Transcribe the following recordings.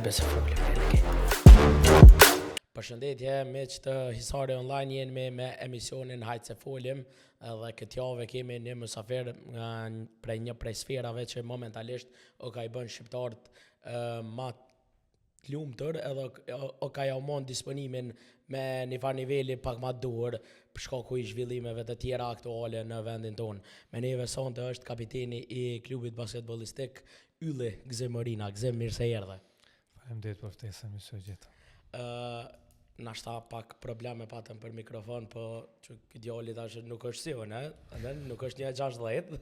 hajde se folim. Përshëndetje, miq të Hisari Online, jemi me emisionin Hajde se folim, edhe këtë javë kemi një mysafir prej sferave që momentalisht o ka I bën shqiptarët ma të lumtur, edhe o ka ja umon disponimin me një farë niveli pak ma duhur për shkaku I zhvillimeve të tjera aktuale në vendin tonë. Me neve sonte është kapiteni I klubit basketbollistik Ylli Gzim Morina. Gzim, mirë se erdhe. Faleminderit për ftesën, më së gjithë. Nashta pak probleme patëm për mikrofon, po që djali tash nuk është si unë, nuk është 1.60,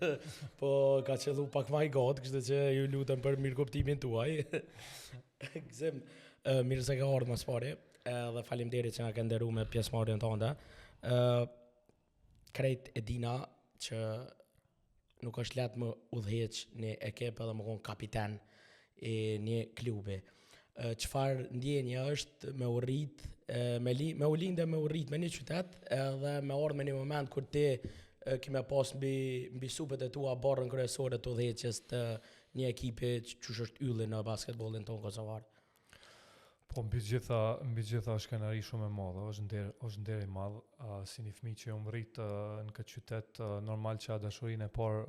po ka qellu pak ma I got, kështu që ju lutem për mirëkuptimin tuaj. Gzim, mirë se ka ardhur më së pari, dhe faleminderit që na ke nderuar me pjesëmarrjen tënde. Krejt e dina që nuk është lehtë më udhëheq një ekip edhe më kon kapiten I një klubi. Çfarë ndjenje është me u rrit, me u lindë me u rrit me një qytet edhe me ardhur me një moment kur ti kime pas mbi supet e tua barrën kryesore të udhëheqjes të një ekipi që është Ylli në basketbollin tonë kosovar. Po mbi gjitha është kënaqësi shumë e madhe, është nder I madh, si një fëmijë që u rrit në këtë qytet, normal që dashurinë e parë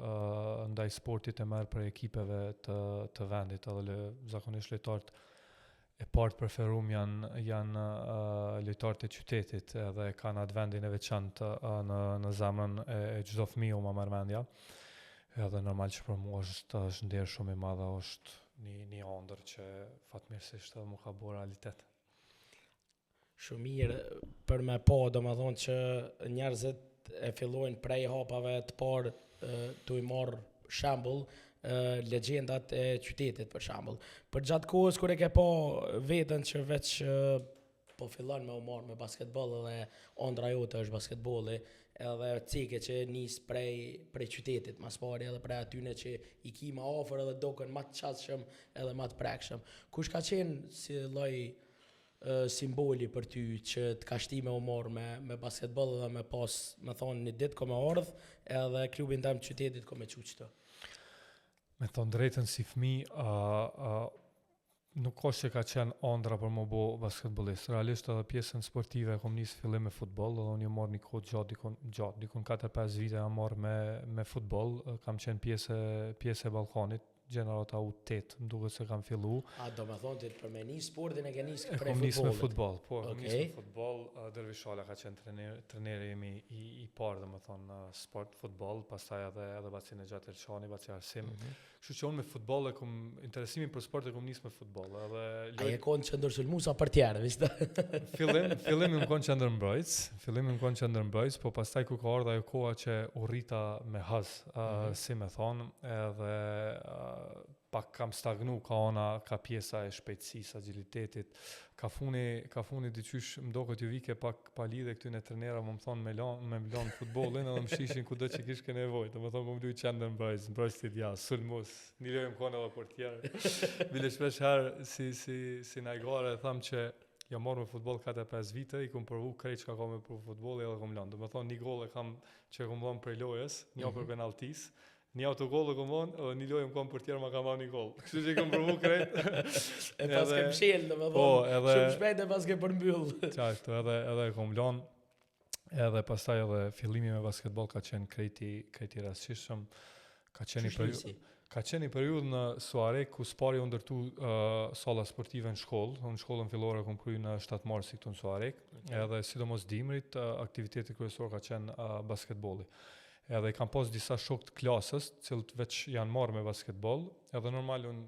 ndaj sportit e merr për ekipeve të vendit, edhe zakonisht lojtarët e partë preferuar janë lojtarët e qytetit, edhe kanë atë vendin e veçantë në zemrën e çdo fëmiu më merr mendja. Edhe normal që për mua është nder shumë I madh, është një ëndër që fatmirësisht edhe mu ka bërë realitet. Shumë mirë për me po, domethënë që njerëzit e fillojnë prej hapave të parë të I marrë shembull legjendat e qytetit për shembull. Për gjatë kohës kur e ke pa veten që veç po fillon me u marrë me basketboll edhe ëndra jote është basketbolli, edhe cike që nis prej qytetit mas pari edhe prej atyne që I ki ma afër edhe doken ma të qatshëm edhe ma të prekshëm. Kush ka qenë si lloj simboli për ty që të ka shti me u marrë me basketboll edhe me pas, me thonë një ditë ko me ardh edhe klubin tëm të qytetit ko me qu qëto? Me thonë drejtën si fëmijë, nuk është që ka qenë ëndra për më bo basketbollist. Realisht edhe pjesën sportive kom nis fillim me futboll, edhe unë jam marrë një kohë gjatë, dikun 4-5 vite jam marrë me futboll, kam qenë pjesë e ballkonit, gjenerata U8, më duket se kam fillu. Do me thonë ti për me nis sportin e ke nis prej futbollit? Kom nis me futboll, po, okay. Kom nis me futboll, Dervishala ka qenë treneri imi I parë, dhe më thonë sport, futboll, pastaj edhe Bacin e Gjatë Elçani, Baci Arsim. Kështu që unë me futboll e kom interesimin për sport e kom nis me futboll. A je konë qendër sulmues apo tjerë, vishte? Fillim më konë qendër mbrojtës, po pastaj ku ka ardhur ajo koha që u rrita me haz, si me thonë, edhe pak kam stagnu ka pjesa e shpejtësisë, agilitetit, ka funi diqysh më doket ju vike pak pa lidhe këtyne trenera më thonë me lan futbollin edhe më shishin kudo që kishke nevojë. Do të thonë kom luaj qendër mbrojtës ja, sulmues, një lojë konë edhe portier. Bile shpesh herë si najgare tham që jam marrë me futboll 4-5 vite, I kom provu krejt që ka me provu futbolli edhe kom lanë. Do të thonë një gol e kam që kom dhënë prej lojës, një për penaltis, një autogol e kom dhënë, edhe një lojë më kom portier ma kam dhënë një gol. Kështu që kom provu krejt. E pas ke mshel, do të thonë, shumë shpejt e pas ke përmbyll. Qashtu, edhe kom lanë, edhe pastaj edhe fillimi me basketboll ka qenë krejti rastësishëm, ka qenë një periudhë në Suarek ku spari u ndërtu salla sportive në shkollë. Në shkollën fillore kom kryer në 7 marsi këtu në Suarek, edhe sidomos dimrit aktiviteti kryesor ka qenë basketbolli. Edhe kam pas disa shokë të klasës, cilët veç janë marrë me basketboll, edhe normal unë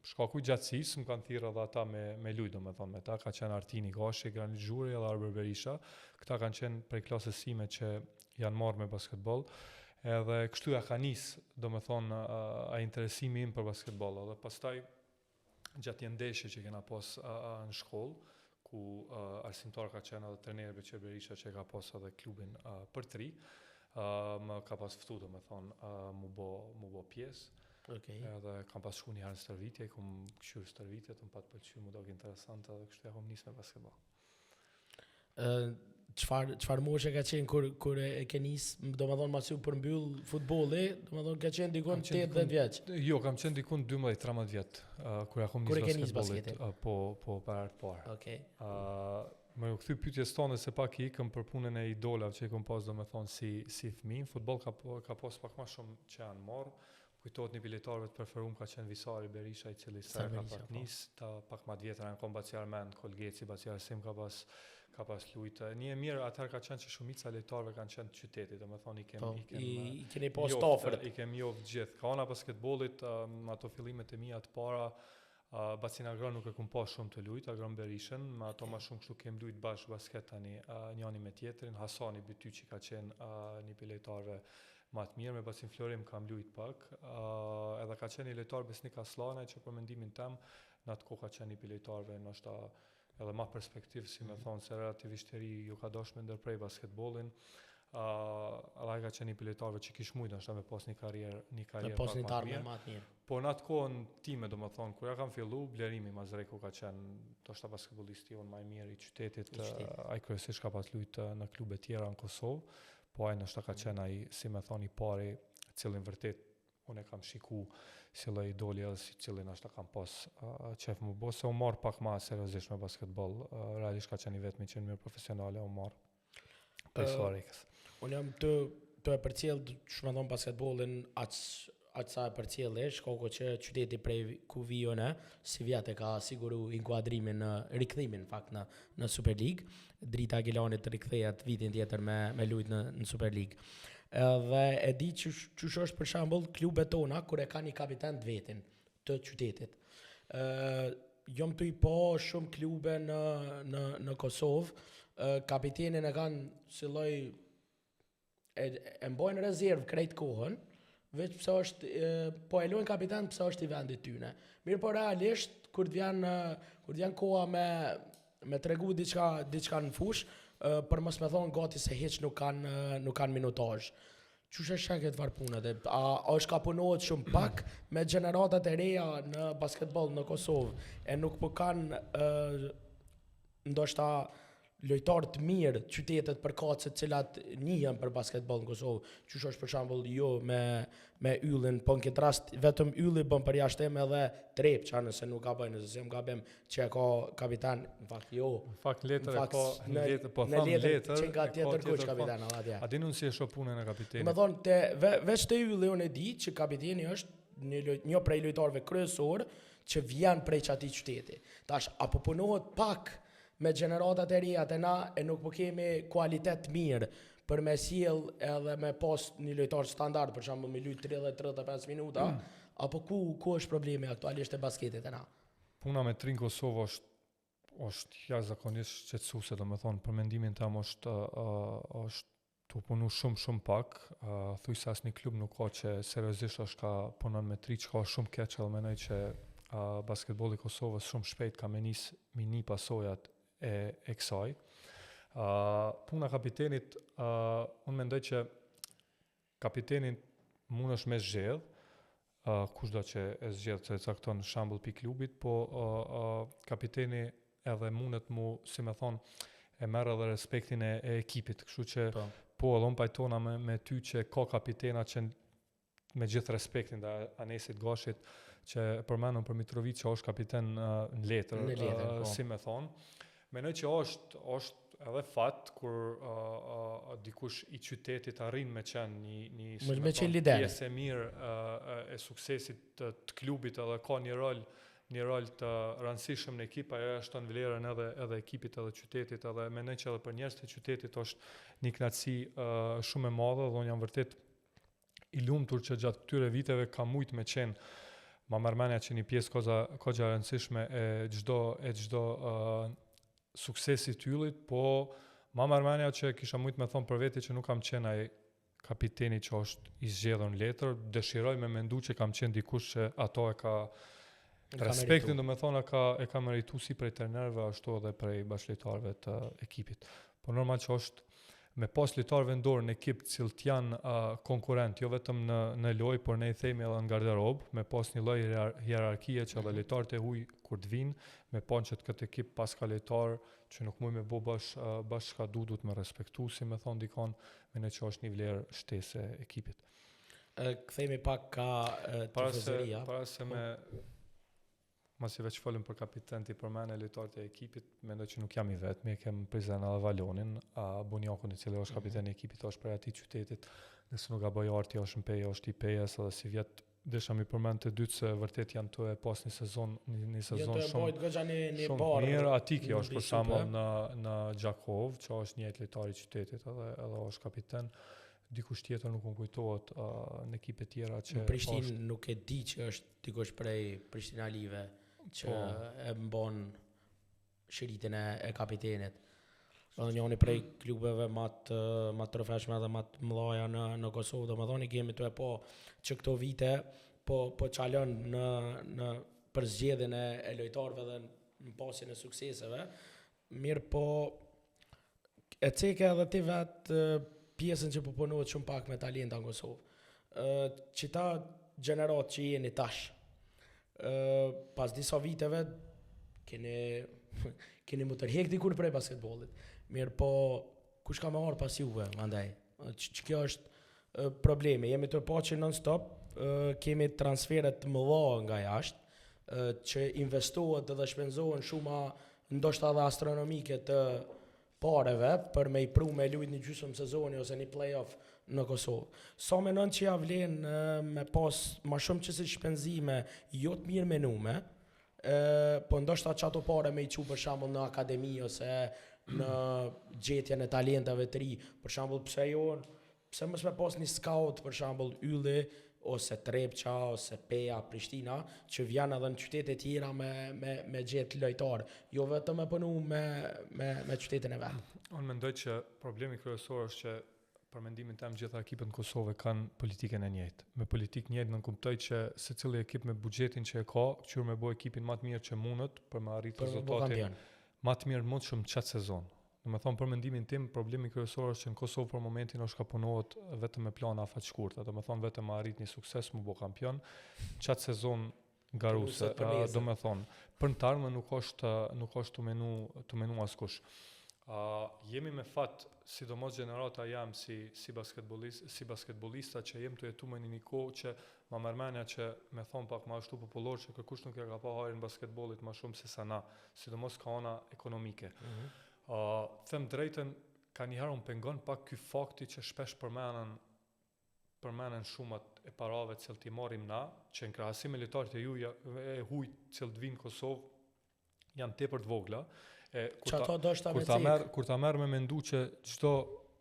shkaku gjatësisë më kanë thirrë edhe ata me lujë, domethënë me ta ka qenë Artini Gashi, Granit Zhuri edhe Arber Berisha. Këta kanë qenë prej klasës sime që janë marrë me basketboll. Edhe kështu ja ka nis, domethënë ai interesimi im për basketboll. Edhe pastaj gjatë një ndeshje që kena pas në shkollë, ku arsimtar ka qenë edhe trajneri Beqir Berisha që ka pas edhe klubin për 3, më ka pas ftu domethënë mu bo pjesë. Okay. Edhe kam pas shku një herë në stërvitje, kom këshyrë stërvitje, të më patë pëlqy, mu dok interesante, edhe kështu ja kom nis me basketboll. çfarë moshe ka qenë kur e ke nis, domethënë masi u përmbyll futbolli, domethënë ka qenë dikon 18 vjeç. Jo, kam qenë dikun 12-13 vjet, kur e kom nis basketbollit, po para të parë. Okej. Më u kthy pyetjes tonë se pak i ikëm për punën e idolave që i kom pas domethënë si fëmijë. Futboll ka pas pak më shumë që janë marrë. Kujtohet një biletarëve të preferuar ka qenë Visari Berisha, i cili sa ka pak nis, ta pak më të vjetra në kom Baciar Mend, Kolgeci, Baciar Sim ka pas lujtë. Një e mirë atëherë ka qenë që shumica e lojtarëve kanë qenë të qytetit, domethënë i keni pas ofert. I kemi joftë gjithë. Ka ana basketbollit, ato fillimet e mia të para, Bacin Agron nuk e kum pas shumë të lujt, Agron Berishën, me ato më shumë kështu kem lujt bashkë basket tani, njëri me tjetrin, Hasani Bytyçi ka qenë një prej lojtarëve më të mirë, me Bacin Florim kam lujt pak, edhe ka qenë një lojtar Besnik Aslanaj që për mendimin tim në atë kohë ka qenë një prej lojtarëve ndoshta edhe më perspektiv, si me thonë, se relativisht i ri ju ka dashur me ndërprej basketbollin. Ai ka qenë një prej lojtarëve që kish mujt ndoshta me pas një karrierë pas një tarme më të mirë. Po në atë kohën time, domethënë, kur ja kam fillu, Blerimi Mazreku ka qenë ndoshta basketbollisti jon më i mirë i qytetit. Ai kryesisht ka pas lujtë në klube tjera në Kosovë. Po ai ndoshta ka qenë ai, si më thoni, i pari, cilin vërtet unë e kam shiku si lloj idoli edhe si cilin ndoshta kam pas qef më bë se u marr pak më seriozisht me basketboll. Realisht ka qenë vetëm që në mirë profesionale u marr. Unë jam të e përcjell çfarë thon basketbollin aq sa e përcjellesh, kohë që qyteti prej ku vijone, si vjet e ka siguru inkuadrimin në rikthimin fakt në Super League. Drita Agilanit rikthehet vitin tjetër me lujt në Super League. Dhe e di çush është për shembull klubet tona kur e kanë një kapiten të vetin të qytetit. Jom të i po shumë klube në Kosovë, kapitenin e kanë si lloj e mbojnë rezervë krejt kohën, veç pse është po e lojnë kapiten pse është i vendit tyne. Mirë po realisht kur t'vjen koha me tregu diçka në fush, për mos me thonë gati se hiç nuk kanë minutazh. Çush është këtë varpunat? A është ka punohet shumë pak me gjeneratat e reja në basketboll në Kosovë e nuk po kanë ndoshta lojtarë të mirë qytetet përkatëse të cilat njihen për basketboll në Kosovë. Qysh është për shembull jo me Yllin, po në këtë rast vetëm Ylli bën përjashtim edhe Trepça nëse nuk ka bëjnë, nëse më gabim që e ka kapitan, në fakt jo. Në fakt letër e ka në letër që nga tjetër kush kapitan atje. A dini si e shoh punën e kapitenit? Më thonë veç te Ylli unë e di që kapiteni është një prej lojtarëve kryesor që vjen prej çatij qyteti. Tash apo punohet pak me gjeneratat e reja të na e nuk po kemi kualitet mirë për me sjell edhe me pas një lojtar standard, për shembull me lut 30-35 minuta, apo ku është problemi aktualisht e basketit e na? Puna me trin Kosovë është jashtëzakonisht shqetësuese, domethënë për mendimin tim është tu punu shumë pak, thuj se asnjë klub nuk ka që seriozisht është ka punon me tri, që ka shumë keq, edhe mendoj që basketbolli i Kosovës shumë shpejt ka mini pasojat e kësaj. Puna kapitenit, unë mendoj që kapitenin mund është me zgjedh, kushdo që e zgjedh të cakton shembull pi klubit, po kapiteni edhe mundet mu, si me thonë, e merr edhe respektin e ekipit, kështu që po edhe unë pajtona me ty që ka kapitena që me gjithë respektin dhe Anesit Gashit që përmenëm për Mitrovic që është kapiten në letër, si me thonë. Menoj që është edhe fat kur dikush i qytetit arrin me qenë një pjesë e mirë e suksesit të klubit edhe ka një rol të rëndësishëm në ekip, ajo e shton vlerën edhe ekipit edhe qytetit, edhe menoj që edhe për njerëzit e qytetit është një kënaqësi shumë e madhe dhe unë jam vërtet i lumtur që gjatë këtyre viteve ka mujt me qenë ma mërmenja që një pjesë kogja rëndësishme e çdo suksesit Yllit, po ma mërmenja që kisha mujt me thonë për veti që nuk kam qenë ai kapiteni që është i zgjedhur në letër, dëshiroj me mendu që kam qenë dikush që ato e ka respektin, do me thonë e ka meritu si prej trenerëve ashtu edhe prej bashkëlojtarëve të ekipit. Po normal që është me pas lojtar vendor në ekip cilët janë konkurrent, jo vetëm në lojë, por ne i themi edhe në garderob, me pas një lloj hierarkie që edhe lojtarët e huaj kur të vinë, me pa që këtë ekip pas ka lojtar që nuk mund me bë bash ka duhet me respektu, si me thon dikon, me në që është një vlerë shtesë e ekipit. Kthehemi pak ka tifozëria. Para se me masi veç folëm për kapiten ti përmend lojtarët e ekipit, mendoj që nuk jam i vetmi, kem Prizren edhe Valonin, Bunjakun i cili është kapiteni i ekipit, është prej atij qytetit, nëse nuk gaboj Arti është në Peje, është i Pejes, edhe si vjet desha mi përmend të dytë se vërtet janë të e pas një sezon shumë mirë. Atiki është për shembull në Gjakov, që është një lojtar i qytetit edhe është kapiten. Dikush tjetër nuk më kujtohet në ekipe tjera që në Prishtinë nuk e di që është dikush prej Prishtina Live që e mbon shiritin e kapitenit. Edhe njëri prej klubeve më të trofeshme dhe më të mëdha në Kosovë, domethënë kemi të po që këto vite po çalon në përzgjedhjen e lojtarëve dhe në pasjen e sukseseve. Mirë po e cekë edhe ti vetë pjesën që po punohet shumë pak me talenta në Kosovë. Qita gjenerat që jeni tash, pas disa viteve, keni më tërhek dikur prej basketbollit. Mirë po, kush ka me marrë pas juve, mandaj? Që kjo është probleme. Jemi të pa që non-stop, kemi transferet të mëdha nga jashtë, që investohet dhe shpenzohen shumë ndoshta dhe astronomike të pareve për me i pru me lujt një gjysmë sezoni ose një play-off në Kosovë. Sa menon që ja vlen me pas ma shumë që si shpenzime jo të mirë menume, po ndoshta që ato pare me i qu për shembull në akademi ose në gjetjen e talentave të ri, për shembull pse mos me pas një scout për shembull Ylli ose Trepça ose Peja, Prishtina, që vjen edhe në qytete tjera me gjetë lojtar, jo vetëm me punu me qytetin e vet. Unë mendoj që problemi kryesor është që për mendimin tim gjitha ekipet në Kosovë kanë politikën e njëjtë. Me politikë njëjtë nënkuptoj që secili ekip me buxhetin që e ka, qyr me bëj ekipin më të mirë që mundet për me arritë rezultatin më të mirë mundshëm çat sezon. Domethënë për mendimin tim problemi kryesor është që në Kosovë për momentin është ka punohet vetëm me plana afat shkurta, domethënë vetëm me arrit një sukses mu bë kampion, çat sezon garuse, domethënë për të ardhmen nuk është të menu askush. Jemi me fat, sidomos gjenerata jam si basketbolista që jem të jetu me një kohë që ma mërmenja që me thonë pak ma ashtu popullor që kërkush nuk e ka pa harin basketbolit ma shumë se sa na, sidomos ka ona ekonomike. Them drejtën, ka njëherë unë pengon pak ky fakti që shpesh përmenen shumat e parave që t'i marim na, që në krahasim me lojtarët e huaj që të vinë Kosovë janë tepër të vogla. Kur ta merr me mendu që çdo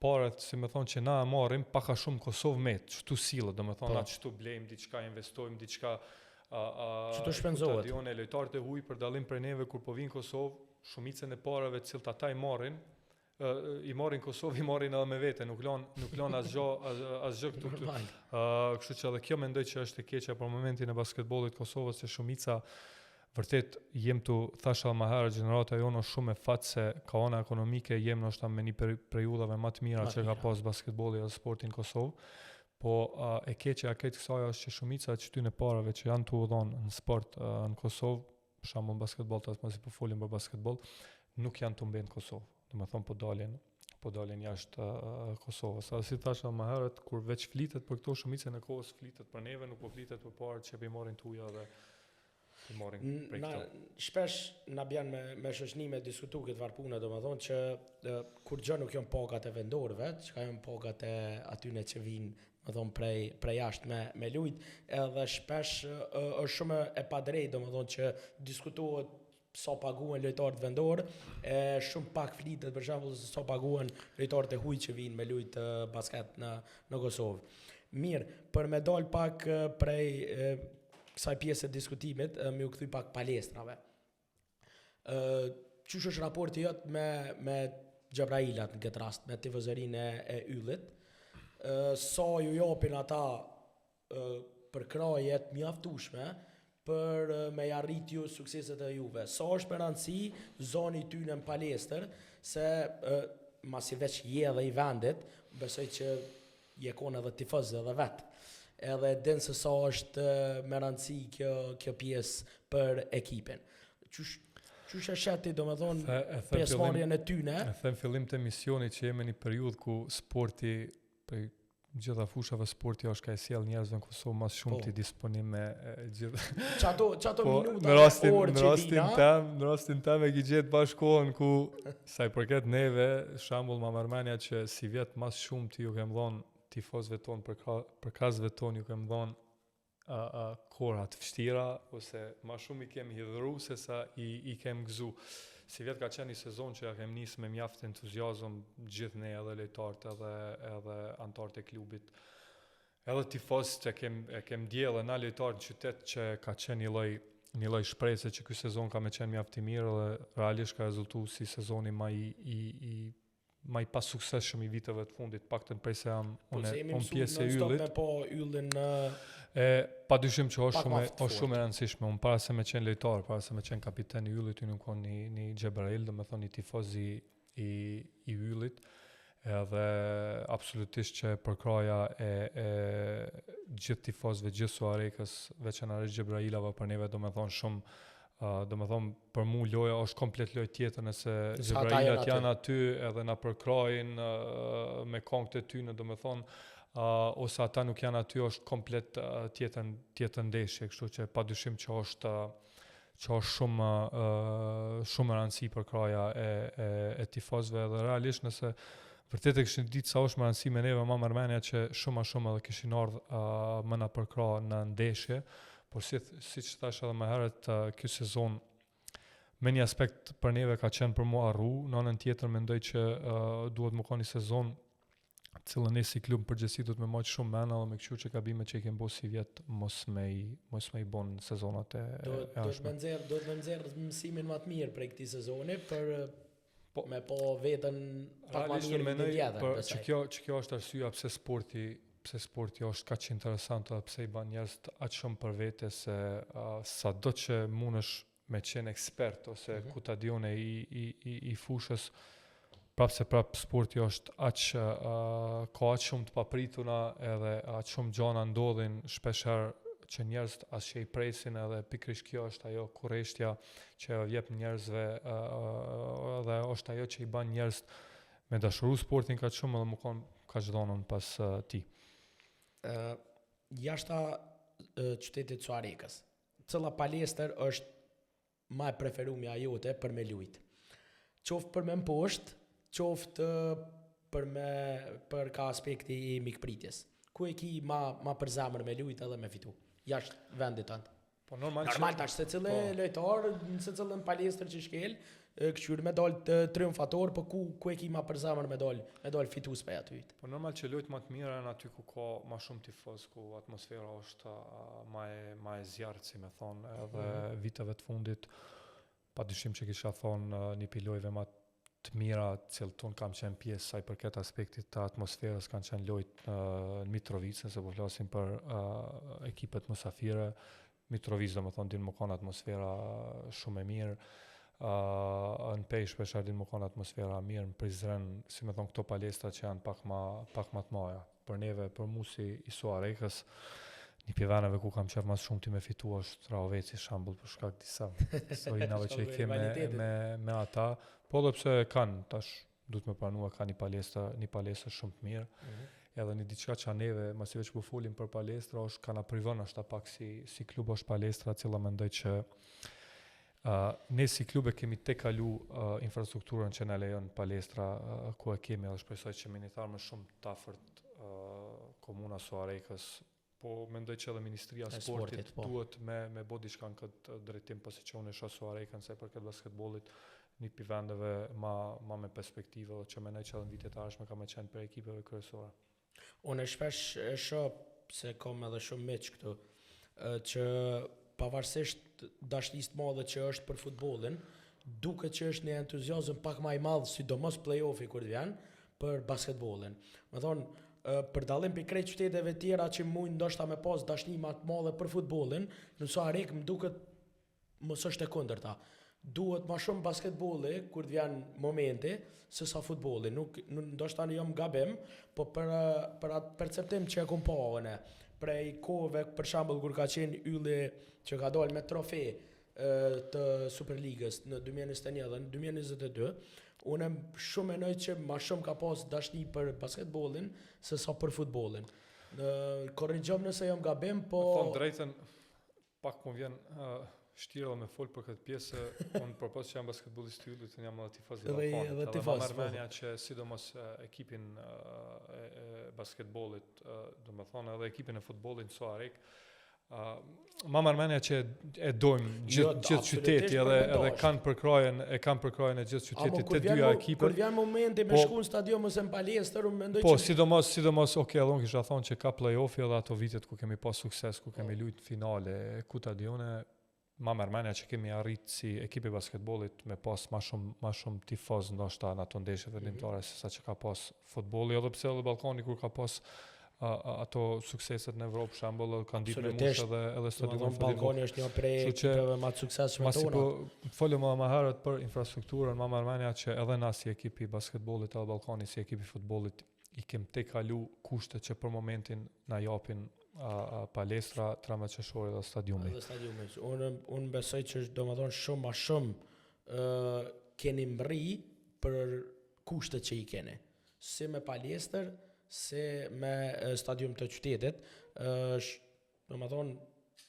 paret, si me thonë që na e marrim paka shumë Kosovë met, çtu sillet, domethënë atë çtu blejmë diçka, investojmë diçka, çtu shpenzohet. Stadione lojtarët e huaj për dallim prej neve kur po vinë Kosovë, shumicën e parave që ata i marrin Kosovë, i marrin edhe me vete, nuk lën asgjë këtu. Kështu që edhe kjo mendoj që është e keqja për momentin e basketbollit Kosovës, se shumica vërtet jem tu thash edhe më herë, gjenerata jonë është shumë e fat se ka ona ekonomike, jem ndoshta me një periudhave më të mira që ka pas basketbolli dhe sporti në Kosovë. Po e keqja e kësaj është që shumica e këtyre parave që janë tu udhon në sport në Kosovë, për shembull basketboll, tas mos i po folim për basketboll, nuk janë të mbën në Kosovë. Domethënë po dalin jashtë Kosovës. Sa si thashë më herët, kur veç flitet për këto shumicën e kohës flitet për neve, nuk po flitet për parët që i marrin tuja dhe i marrin prej këto. Shpesh na bjen me shoqënime diskutu këtë varpuna, domethënë që kur gjë nuk janë pagat e vendorëve, çka janë pagat e atyre që vinë prej jashtë me lujt, edhe shpesh është shumë e padrejtë, domethënë që diskutohet sa paguhen lojtarët vendor, shumë pak flitet për shembull se sa paguhen lojtarët e huaj që vinë me lujt basket në Kosovë. Mirë, për me dal pak prej kësaj pjesë të diskutimit, më u kthy pak palestrave. Çush është raporti jot me Xhabrailat në këtë rast, me tifozërinë e Yllit? Sa ju japin ata për kraje të mjaftueshme për me arrit ju sukseset e juve. Sa është për rëndësi zoni tyne në palestër, se masi veç je edhe i vendit, besoj që je kon edhe tifoz edhe vetë. Edhe din se sa është me rëndësi kjo pjesë për ekipin. Qysh e sheti do me thonë pjesëmarrjen e tyne? E them fillim të emisionit që jemi një periudhë ku sporti, për gjitha fushave sporti është ka e sjell njerëzve në Kosovë mas shumë të disponim me gjithë. Qato minuta në rastin tem e ki gjetë bashkohën ku sa i përket neve, shembull Marmania që si vjet mas shumë ti ju kem dhënë tifozëve tonë për kazëve tonë ju kem dhënë kora të vështira ose ma shumë i kem hidhuru se sa i kem gëzu. Si vjet ka qenë një sezon që ja kem nisë me mjaft entuziazëm gjithë ne edhe lojtarët edhe antarët e klubit. Edhe tifozët që e kem ndjellë na lojtarët në qytet që ka qenë një lloj shpresë që ky sezon ka më qenë mjaft i mirë dhe realisht ka rezultuar si sezoni më i pasuksesshëm i viteve të fundit, paktën prej se jam unë pjesë e yllit. Po yllin Padyshim që është shumë e rëndësishme. Unë para se me qenë lojtar, para se me qenë kapiten i yllit, unë kon një Gjebrail, do me thonë një tifoz i yllit, edhe absolutisht që përkraja e gjithë tifozëve, gjithë Suarekës, veçanërisht Gjebrailave për neve, do me thonë shumë, do me thonë për mu loja është komplet lojë tjetër nëse Gjebrailat janë aty edhe na përkrajin me këngët e tyre, do me thonë ose ata nuk janë aty është komplet tjetër ndeshje, kështu që padyshim që është shumë shumë rëndësi për kraja e tifozëve dhe realisht nëse vërtet e kishin ditë sa është më rëndësi me neve ma Armenia që shumë edhe kishin ardhur më na përkra në ndeshje, por siç thash edhe më herët ky sezon me një aspekt për neve ka qenë për mua arru, në anën tjetër mendoj që duhet më ka një sezon cilën ne si klub përgjithësi do të më maj shumë mend edhe me kështu që gabime që i kem bërë si vjet mos me i bën sezonat e ardhshme. Do të më nxjerr mësimin më të mirë prej këtij sezoni për me veten pak më mirë në tjetër. Që kjo është arsyeja pse sporti është kaq interesant edhe pse i bën njerëz aq shumë për vete se sado që mundesh me qenë ekspert ose kutadione i fushës prap sporti është ka aq shumë të paprituna edhe aq shumë gjëra ndodhin shpeshherë që njerëzit as që i presin edhe pikërisht kjo është ajo kurreshtja që jep njerëzve dhe është ajo që i bën njerëz me dashuru sportin kaq shumë edhe më kanë kaq dhënën pas ti. Jashta qytetit Suarekës, cilla palestër është më e preferuar jote për me lujt? Qoftë për me poshtë, qoftë për ka aspekti i mikpritjes. Ku e ki ma për zemër me lujt edhe me fitu? Jashtë vendit tënd. Po normal tash secili lojtar në secilën palestër që shkel, këshyr me dal triumfator, po ku e ki ma për zemër me dal fitues për aty. Po normal që lojt më të mira janë aty ku ka ma shumë tifoz, ku atmosfera është ma e zjarrt, si me thonë, edhe viteve të fundit padyshim që kisha thonë një pilojve ma të mira cilë tonë kam qenë pjesë sa i përket aspektit të atmosferës kanë qenë lojt në Mitrovic, nëse po flasim për ekipet musafire. Mitrovic do më thonë din më kanë atmosfera shumë e mirë, në Pejsh shpeshar din më kanë atmosfera mirë, në Prizren, si me thonë këto palestra që janë pak ma të maja. Për neve, për mu si i Suarekës, një pjeveneve ku kam qef mas shumë ti me fitu është Raoveci shambull për shkak disa historinave që i keme me ata, po dhe pse kanë, tash du të me pranua ka një palestra shumë të mirë, edhe një diçka që neve, masi veç po folim për palestra, është ka na privon ashta pak si klub është palestra, cila mendoj që ne si klub e kemi te kalu infrastrukturën që na lejon palestra ku e kemi, edhe shpresoj që me një tharmë shumë të afërt komuna Suarekës, po mendoj që edhe Ministria e Sportit duhet me bo diçka në këtë drejtim, pasi që unë e shoh Suarekën se për këtë basketbollit një pi vendeve ma me perspektive, që mendoj që edhe në vitet e ardhshme ka me qenë për ekipeve kryesore. Unë shpesh e shoh se kam edhe shumë miq këtu që pavarësisht dashurisë të madhe që është për futbollin, duket që është një entuziazëm pak më i madh, sidomos play-offi kur vjen për basketbollin. Me thonë për dallim për krejt qyteteve tjera që mund ndoshta me pas dashni më të madhe për futbollin, në Suarek më duket mos është e kundërta. duhet ma shumë basketbolli kur të vjen momenti se sa futbolli. Nuk ndoshta jam gabim, po për atë perceptim që e kom pa unë. Prej kohëve, për shembull, kur ka qenë ylli që ka dalë me trofe të Superligës në 2021 dhe në 2022, unë shumë menoj që ma shumë ka pas dashni për basketbollin se sa për futbollin. Korrigjom nëse jam gabim, po... Thonë drejtën, pak më vjen shtirë dhe me folë për këtë pjesë, unë përpos që jam basketbollist të yllit, jam edhe tifaz dhe balkonit. Edhe ma mërmenja që sidomos ekipin e basketbollit, do me thonë edhe ekipin e futbollit në Suarek, ma mërmenja që e dojmë gjithë qyteti edhe kanë përkrajen e gjithë qytetit të dyja ekipet. Kur vjen momenti me shku në stadion ose në palestër, unë mendoj që... sidomos, edhe unë kisha thonë që ka play-offi edhe ato vitet ku kemi pas sukses, ku kemi lujt finale, ku ta dione, ma mërmenja që kemi arrit si ekipi basketbollit me pas ma shumë tifoz ndoshta në ato ndeshje vendimtare se sa që ka pas futbolli, edhe pse edhe Ballkani kur ka pas ato sukseset në Evropë, shembull, kanë ditë me mush edhe stadionin Ballkani është një prej ekipeve më të suksesshme tona. Po folëm më herët për infrastrukturën, ma mërmenja që edhe na si ekipi basketbollit edhe Ballkani si ekipi futbollit i kem te kalu kushtet që për momentin na japin palestra, tramat qeshore dhe stadiumi. Unë besoj që domethënë shumë ma shumë keni mbri për kushtet që i keni. Si me palestër, si me stadium të qytetit. Domethënë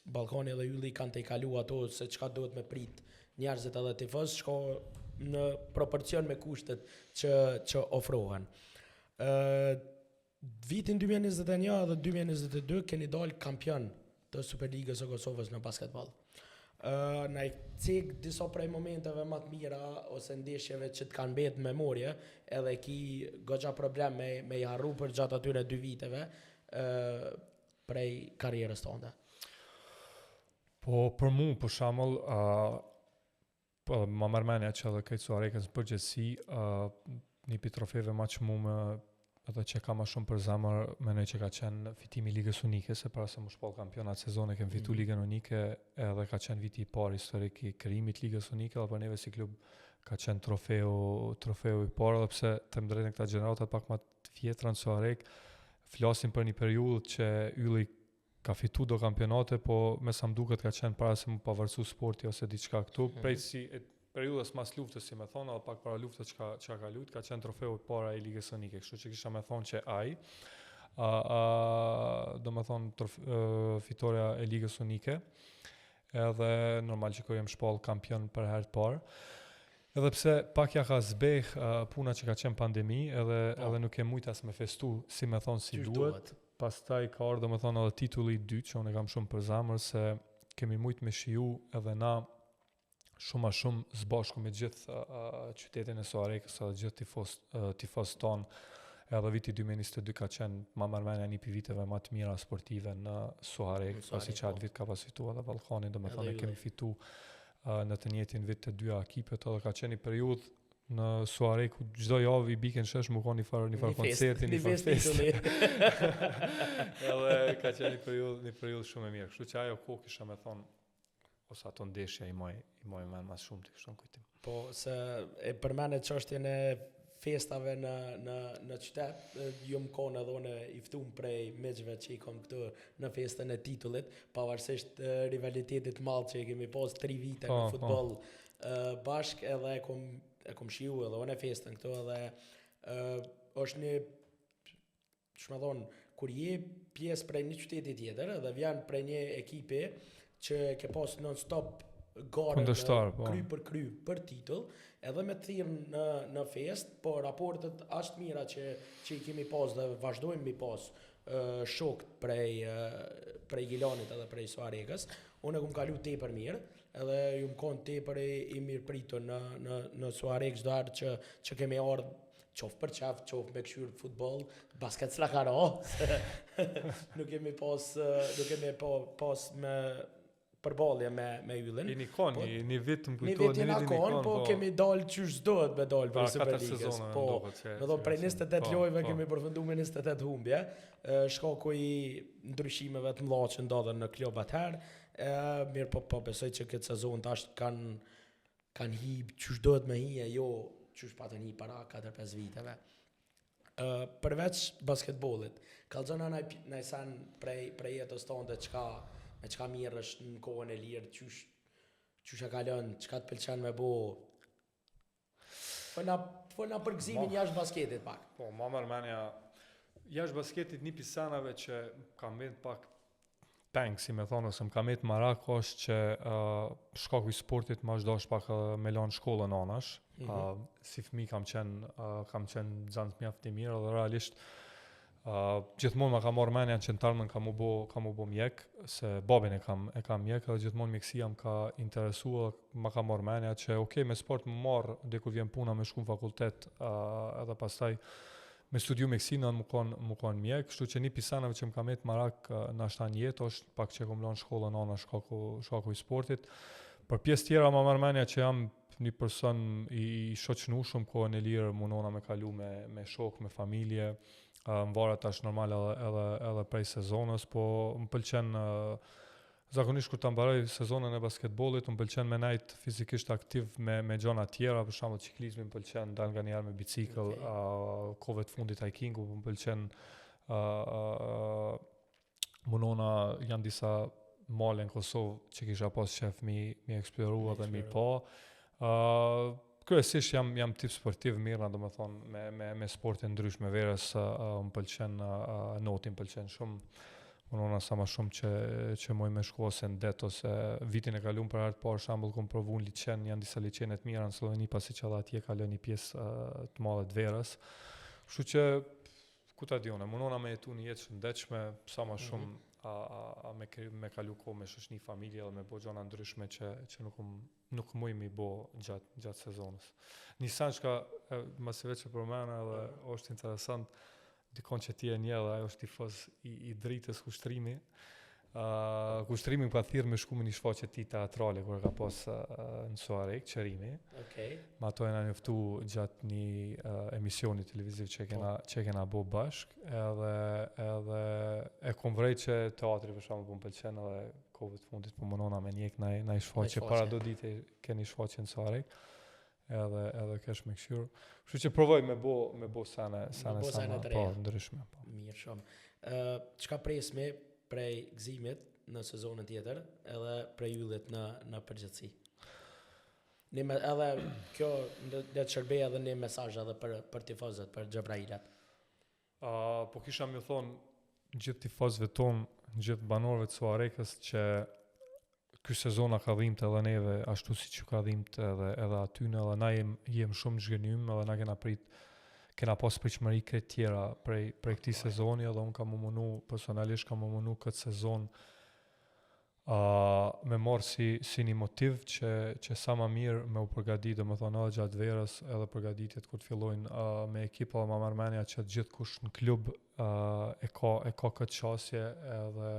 Ballkani dhe ylli kanë te kalu ato se çka duhet me prit njerëzit edhe tifoz, shko në proporcion me kushtet që ofrohen. Vitin 2021 dhe 2022 keni dalë kampion të Superligës së Kosovës në basketball. Na i cek disa prej momenteve më të mira ose ndeshjeve që të kanë mbetë në memorje, edhe ki goxha problem me i harru për gjatë atyre 2 viteve prej karrierës tënde. Po për mu, për shembull, ma mërmenja që edhe këtë Suarekës në përgjithësi, një pi trofeve ma që mu me edhe që ka ma shumë për zamër, menoj që ka qenë fitimi Ligës Unike, se para se mu shpall kampionat sezone kem fitu Ligën Unike, edhe ka qenë viti i parë historik i krijimit Ligës Unike, dhe për neve si klub ka qenë trofeu i parë, edhe pse të më drejnë këta gjeneratat pak ma të vjetra në Suarek, flasim për një periudhë që ylli ka fitu do kampionate, po me sa mduket ka qenë para se mu pavarësu sporti ose diçka këtu, prej si periudhës mas luftës, si me thonë, edhe pak para luftës që ka lujt, ka qenë trofeu i para i Ligës Unike, kështu që kisha me thonë që ai, do me thonë fitoria e Ligës Unike, edhe normal që ko jem shpall kampion për herë të parë, edhe pse pak ja ka zbeh puna që ka qenë pandemi, edhe nuk e mujt as me festu, si me thonë, si duhet. Pastaj ka ardhur domethënë edhe titulli i dytë që unë kam shumë për zamër se kemi mujt me shiju edhe na shumë a shumë zbashku me gjithë qytetin e Suarekës edhe gjithë tifoz ton. Edhe viti 2022 ka qenë ma mërmenja një pi viteve ma të mira sportive në Suarek, pasi që atë vit ka pas fitu edhe Ballkani, domethënë kemi fitu në të njëjtin vit të dyja ekipet, edhe ka qenë një periudhë në Suarek ku çdo javë i biken shesh më kanë një farë koncerti, një farë festi. Edhe ka qenë një periudhë shumë e mirë. Kështu që ajo kohë kisha me thonë ose ato ndeshja i moj më mas shumë të kështu në kujtim. Po se e përmend çështjen e festave në qytet, ju më konë edhe unë i ftuar prej miqve që i kom këtu në festën e titullit, pavarësisht rivalitetit madh që kemi pas 3 vite në futboll bashk, edhe e kom shiu edhe unë e festën këtu edhe është një shmëdhon kur je pjesë prej një qyteti tjetër edhe vjen prej një ekipi që ke pas non-stop garën kry për kry për titull edhe me thirrë në fest, po raportet ashtë mira që i kemi pas dhe vazhdojmë mi pas shokët prej Gilanit edhe prej Suarekës, unë e kum kalu tepër mirë, edhe ju më konë tepër i mirë pritur në Suarek çdo herë që kemi ardhur qoftë për qaf, qoftë me këshyrë futbol, basket s'la ka ra, nuk kemi pas me përballje me yllin. Një konë, një vit më kujtohet, një vit jena konë, po kemi dalë qysh dohet me dalë për Superligës. Po, me thonë prej 28 lojve kemi përfundu me 28 humbje, shkaku i ndryshimeve të mëdha që ndodhen në klub atëherë, mirë po besoj që këtë sezon tash kanë kanë hi qysh dohet me hi e jo qysh patën hi para 4-5 viteve. Përveç basketbollit, kallëzona naj sen prej jetës tonë me çka mirë është në kohën e lirë, qysh e kalon, çka të pëlqen me bo. Fona për gëzimin jashtë basketit pak. Po, ma mërmenja, jashtë basketit një pisanave që kam vend pak peng, si me thonë, ose më kam et marak është që shkaku i sportit ma është dosh pak me lanë shkollën anash. Si fëmi kam qenë zantë mjaft i mirë dhe realisht gjithmonë ma ka marrë menja që në tarmën ka mu bo mjek, se babin e kam mjek edhe gjithmonë mjekësia më ka interesua, ma ka marrë menja që me sport më marrë dhe kur vjen puna me shku në fakultet edhe pastaj me studiu mjekësina më kon mjek, kështu që një pisanave që më ka met marak në ashtan jetë është pak që kom lanë shkollën ana shkaku i sportit. Për pjesë tjera ma marrë menja që jam një person i shoqënushëm kohën e lirë munona me kalu me shok, me familje, më varet tash normal edhe prej sezonës, po më pëlqen zakonisht kur ta mbaroj sezonën e basketbollit, më pëlqen me najt fizikisht aktiv me gjona tjera, për shembull ciklizmi më pëlqen, dal nganjëherë me bicikël, kohëve të fundit hikingu më pëlqen, munona janë disa male në Kosovë që kisha pas qef mi eksplorua dhe mi pa. Kryesisht jam tip sportiv mirë, do më thonë me sporte ndryshme verës më pëlqen noti, më pëlqen shumë. Munona sa ma shumë që moj me shku ose në det, ose vitin e kalum për artë parë shambull kom provu në liqen, janë disa liqenet mira në Sloveni, pasi që edhe atje kalon një pjesë të madhe të verës. Kështu që, ku ta dione, munona me jetu një jetë shëndetshme, sa ma shumë me kalu ko me shoqni familje dhe me bo gjona ndryshme që nuk muj mi bo gjatë sezonës. Një sen që masi veç e përmena edhe është interesant, dikon që ti e një dhe ajo është tifoz i dritës kushtrimi. Kushtrimi më ka thirrë me shku me një shfaqje ti teatrale kur ka pas në Suarek, qërimi. Ma ato e na njoftu gjatë një emisioni televiziv që kena bo bashk, edhe e kom vrejt që teatri për shkakun më pëlqen edhe kohëve të fundit po munona me njek na i shfaqje para do dite keni shfaqje në Suarek. Edhe kesh me këshyrë. Kështu që provoj me bo sene po ndryshme. Mirë shumë. Çka presme prej gëzimit në sezonën tjetër edhe prej yllit në përgjithësi? Edhe kjo dhe të shërbej edhe një mesazh edhe për tifozët, për Xhebrailat. Po kisha më thonë gjithë tifozëve tonë, gjithë banorëve të Suarekës që ky sezona ka dhimbtë edhe neve ashtu siç ka dhimbtë edhe aty edhe na jem shumë zhgënjym edhe na kena pas pritshmëri këtë tjera prej këtij sezoni edhe unë personalisht kam munu këtë sezon me marrë si një motiv që sa ma mirë me u përgadit, dhe më thonë edhe gjatë verës edhe përgaditjet kur të fillojnë me ekipa dhe ma marmenja që gjithë kush në klub e ka këtë qasje edhe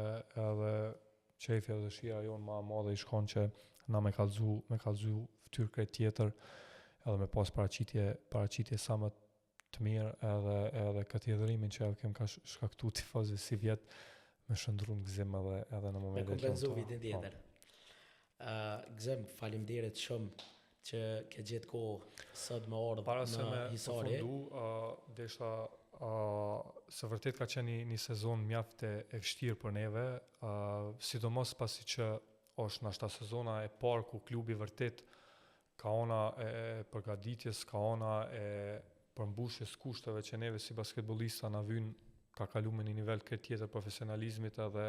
qefja dhe dëshira jonë ma madhe i shkon që na me kalzu ftyrë këtë tjetër edhe me pas paraqitje sa më të mirë edhe këtë jedhërimin që kem ka shkaktu tifozëve si vjetë me shëndru në gëzim edhe në momentet me kompenzu vitin tjetër. Gëzim, faleminderit shumë që ke gjetë kohë sot me ardhë në Hisari. Para se me përfundu, deshta se vërtet ka qenë një sezon mjaft e vështirë për neve, sidomos pasi që është nashta sezona e parë ku klubi vërtet ka ona e përgatitjes, ka ona e përmbushjes kushteve që neve si basketbolista na vyn ka kalu me një nivel këtë tjetër profesionalizmit edhe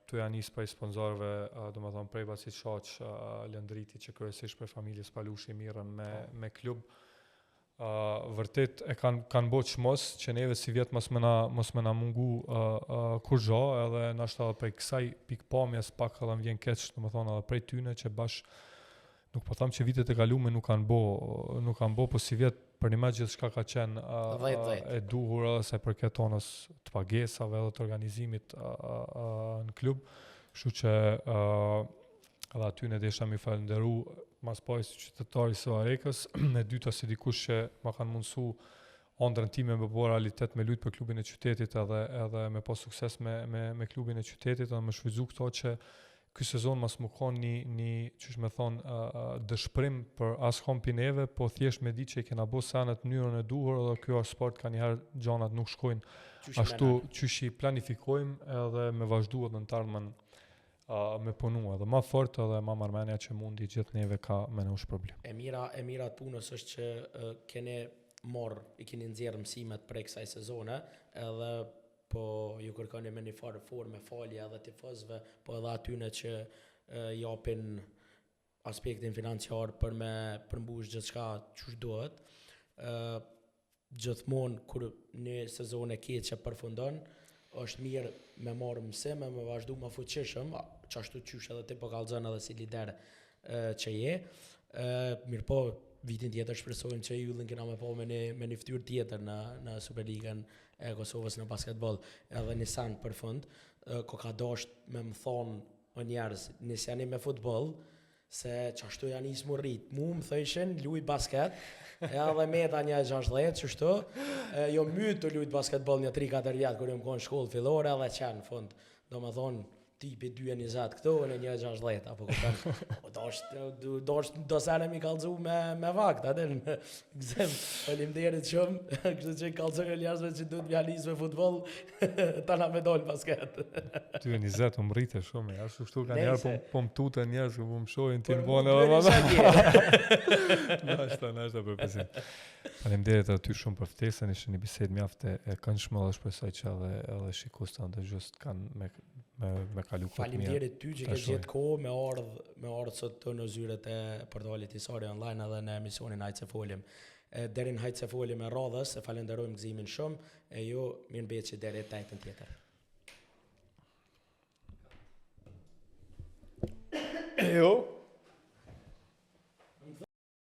tu janë nisë prej sponsorëve, do më thonë prej Vasit Shaq, Lëndriti që kryesisht për familjes Palushi mirën me klub. Vërtet e kanë bo çmos që neve si vjetë mos me na mungu kur gjo edhe nashta prej kësaj pikpamjes pak edhe më vjen keq, do më thonë edhe prej tyne që bash nuk po tham që vitet e kalume nuk kanë bo, po si vjetë për një me gjithë shka ka qenë e duhur edhe se për këtë tonës të pagesave edhe të organizimit në klub, kështu që edhe aty në desha mi falenderu mas pajës qytetari së Arekës, e dyta si dikush që ma kanë mundësu ëndrën time me bo realitet me lujt për klubin e qytetit edhe me pas sukses me klubin e qytetit edhe me shfrytzu këto që ky sezon mas më konë një qysh me thonë dëshpërim për as kompineve, po thjesht me di që i kena bo senet mënyrën e duhur edhe kjo është sport ka njëherë gjanat nuk shkojnë ashtu qysh i planifikojmë edhe me vazhdu edhe në tarmen me punu edhe ma fort edhe ma marmenja që mundi gjithë neve ka me në ush problem. E mira të punës është që keni i keni nxjerrë mësimet prej kësaj sezone edhe po ju kërkoni me një farë forme falje edhe tifozëve, po edhe atyne që japin aspektin financiar për me përmbush gjithçka çush duhet. Gjithmonë kur një sezon e keq që përfundon, është mirë me marrë mësim, me vazhdu më fuqishëm, çashtu qysh edhe ti po kallzon edhe si lider që je. Mirë po, vitin tjetër shpresojmë që Yllin kena me po me një fytyrë tjetër në Superligën e Kosovës në basketbol. Edhe një sen për fund, ko ka dasht me më thonë o njerëz, nësë janë me futbol, se qashtu janë isë më rritë. Mu më thëshin, luj basket, edhe me ta një 60, qështu, jo mytë të lujt basketbol një 3-4 vjetë, kër jëmë konë shkollë fillore, edhe qenë fund. Do më thonë, tipi 2-20 këto, në një 60, apo këtën, do sene mi kalzu me vakt, atër, gëzëm, faleminderit shumë, kështë që kalzoj e njerëzve që duhet mja lisë me futbol, ta na me dollë basket. 2-20, më rritë shumë, ashtu shtu ka njerë, po më tutë njerëz, po më shojnë, ti në bone, nashta për pësim. Faleminderit aty shumë për ftesën, ishte një bisedë mjaftë e këndshme dhe shpresoj që edhe shikus të ndëgjust kanë me kalu këtë mirë. Faleminderit ty që ke gjetë kohë me ardhë sot të në zyret e portalit Hisari Online edhe në emisionin Hajt se folim. Deri në Hajt se folim e radhës, e falenderojmë gëzimin shumë, e ju mirë mbetë që deri tajtën tjetër. Jo.